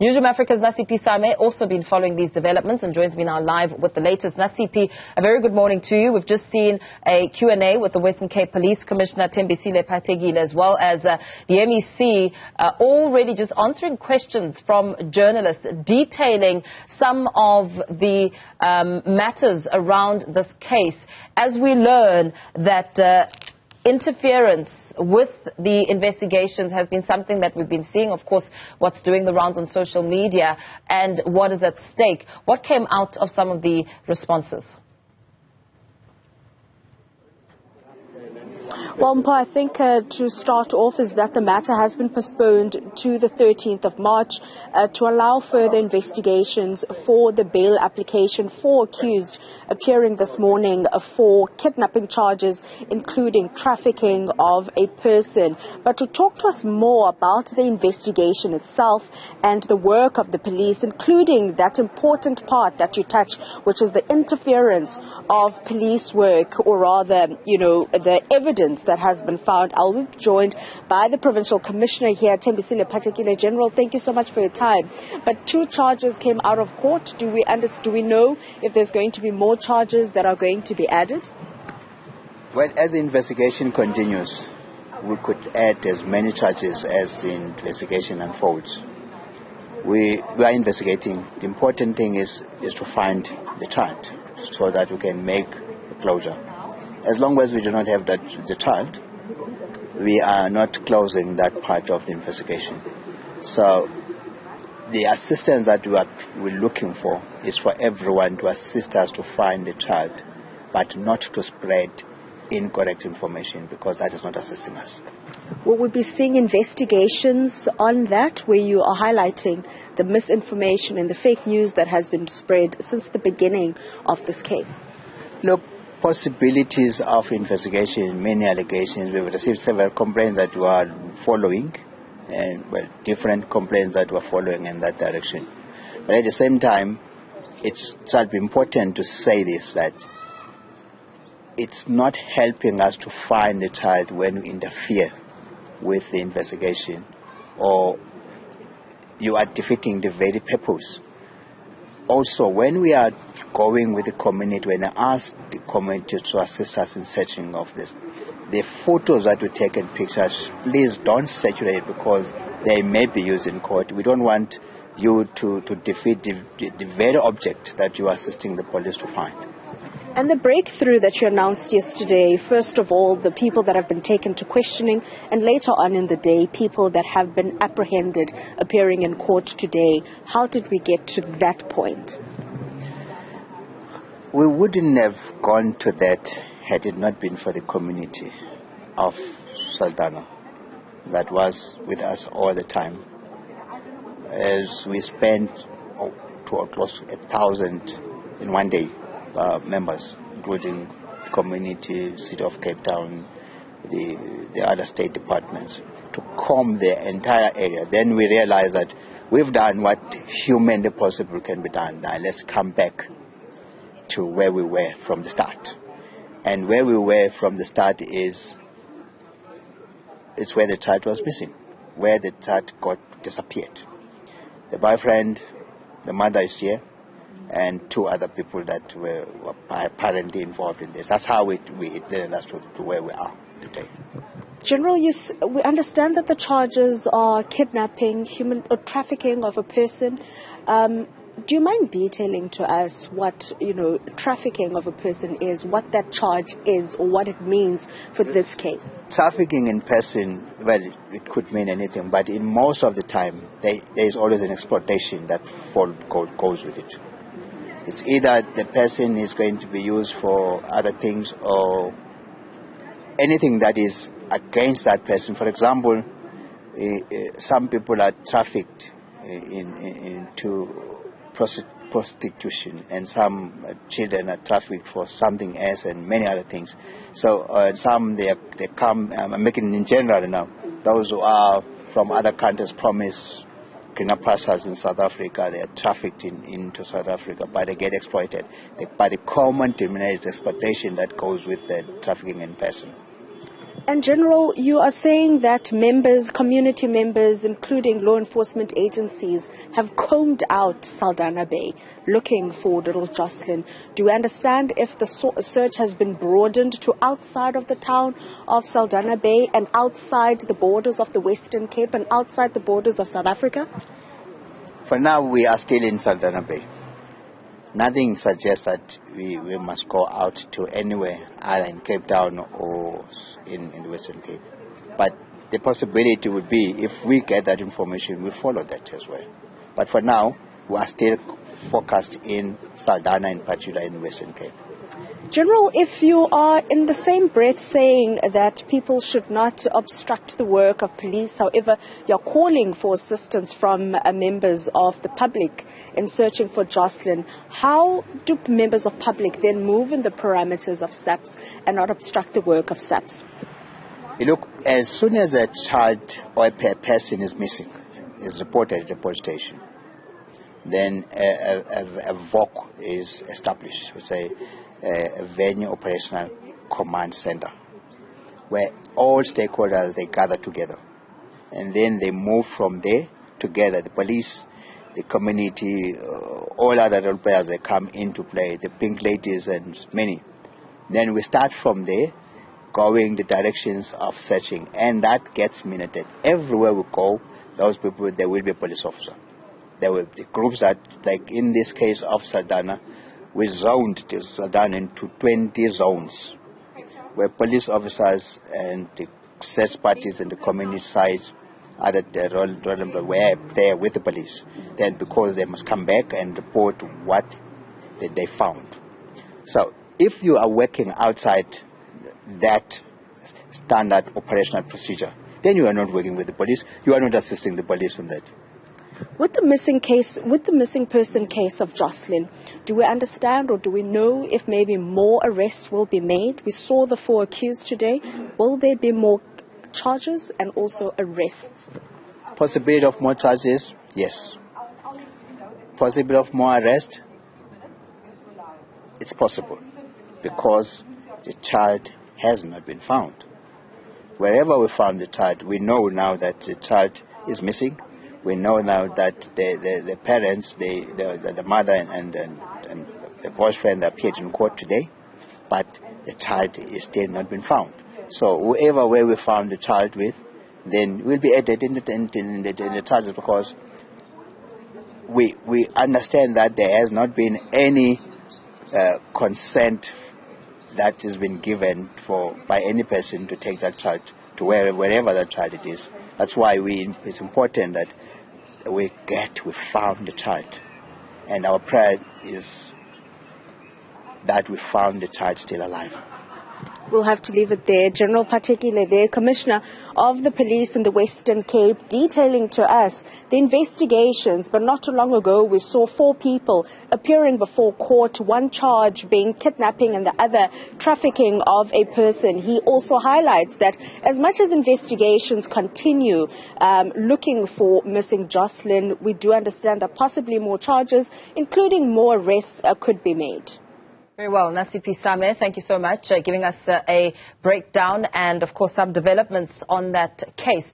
Newzroom Afrika's Nasiphi also been following these developments and joins me now live with the latest. Nasiphi, a very good morning to you. We've just seen a Q&A with the Western Cape Police Commissioner Thembisile Patekile, as well as the MEC, already just answering questions from journalists detailing some of the matters around this case, as we learn that interference with the investigations has been something that we've been seeing. Of course, what's doing the rounds on social media and what is at stake. What came out of some of the responses? Well, Mpa, I think to start off is that the matter has been postponed to the 13th of March to allow further investigations for the bail application for accused appearing this morning for kidnapping charges, including trafficking of a person. But to talk to us more about the investigation itself and the work of the police, including that important part that you touched, which is the interference of police work, or rather, the evidence that has been found. I'll be joined by the Provincial Commissioner here, Thembisile Patekile. General, thank you so much for your time. But 2 charges came out of court. Do we know if there's going to be more charges that are going to be added? Well, as the investigation continues, we could add as many charges as the investigation unfolds. We are investigating. The important thing is to find the child so that we can make a closure. As long as we do not have the child, we are not closing that part of the investigation. So the assistance that we're looking for is for everyone to assist us to find the child, but not to spread incorrect information, because that is not assisting us. Will we be seeing investigations on that, where you are highlighting the misinformation and the fake news that has been spread since the beginning of this case? Look, possibilities of investigation, many allegations. We've received several complaints that we are following, and different complaints that we're following in that direction. But at the same time, it shall be important to say this, that it's not helping us to find the child when we interfere with the investigation, or you are defeating the very purpose. Also, when we are going with the community, when I ask the community to assist us in searching of this, the photos that we take and pictures, please don't circulate, because they may be used in court. We don't want you to defeat the very object that you are assisting the police to find. And the breakthrough that you announced yesterday, first of all, the people that have been taken to questioning, and later on in the day, people that have been apprehended appearing in court today. How did we get to that point? We wouldn't have gone to that had it not been for the community of Saldanha that was with us all the time. As we spent close to 1,000 in one day, members, including the community, City of Cape Town, the other state departments, to comb the entire area. Then we realized that we've done what humanly possible can be done. Now let's come back to where we were from the start. And where we were from the start is where the child was missing, where the child got disappeared. The boyfriend, the mother is here, and 2 other people that were apparently involved in this. That's how it led us to where we are today. General, we understand that the charges are kidnapping, human or trafficking of a person. Do you mind detailing to us what trafficking of a person is, what that charge is, or what it means for this case? Trafficking in person, well, it could mean anything, but in most of the time, there is always an exploitation that goes with it. It's either the person is going to be used for other things, or anything that is against that person. For example, some people are trafficked into prostitution, and some children are trafficked for something else, and many other things. So some they come, I'm making in general now, those who are from other countries promise greener pastures in South Africa. They are trafficked into South Africa, but they get exploited. But the common denominator is exploitation that goes with the trafficking in person. And General, you are saying that members, community members, including law enforcement agencies, have combed out Saldanha Bay looking for little Joslin. Do you understand if the search has been broadened to outside of the town of Saldanha Bay and outside the borders of the Western Cape and outside the borders of South Africa? For now, we are still in Saldanha Bay. Nothing suggests that we must go out to anywhere either in Cape Town or in the Western Cape. But the possibility would be, if we get that information, we follow that as well. But for now, we are still focused in Saldanha, in particular in the Western Cape. General, if you are in the same breath saying that people should not obstruct the work of police, however, you're calling for assistance from members of the public in searching for Joslin, how do members of public then move in the parameters of SAPS and not obstruct the work of SAPS? Look, as soon as a child or a person is missing, is reported at the police station, then a VOC is established, which is a venue operational command center, where all stakeholders, they gather together, and then they move from there together. The police, the community, all other role players, they come into play, the pink ladies and many. Then we start from there, going the directions of searching, and that gets minuted. Everywhere we go, those people, there will be a police officer. There will be groups that, like in this case of Saldanha, we zoned Saldanha into 20 zones, where police officers and the search parties and the community sides are at the role where they are with the police. Then, because they must come back and report what they found. So, if you are working outside that standard operational procedure, then you are not working with the police. You are not assisting the police on that. With the missing person case of Joslin, do we understand or do we know if maybe more arrests will be made? We saw the 4 accused today. Will there be more charges and also arrests? Possibility of more charges, yes. Possibility of more arrest, it's possible, because the child has not been found. Wherever we found the child, we know now that the child is missing. We know now that the parents, the mother and the boyfriend appeared in court today, but the child is still not been found. So whoever where we found the child with, then will be added in the charges, because we understand that there has not been any consent that has been given by any person to take that child to wherever that child it is. That's why it's important that we found the child, and our prayer is that we found the child still alive. We'll have to leave it there. General Patekile there, Commissioner of the Police in the Western Cape, detailing to us the investigations. But not too long ago, we saw 4 people appearing before court, one charge being kidnapping and the other trafficking of a person. He also highlights that as much as investigations continue looking for missing Joslin, we do understand that possibly more charges, including more arrests, could be made. Very well. Nasiphi, thank you so much, giving us a breakdown and, of course, some developments on that case.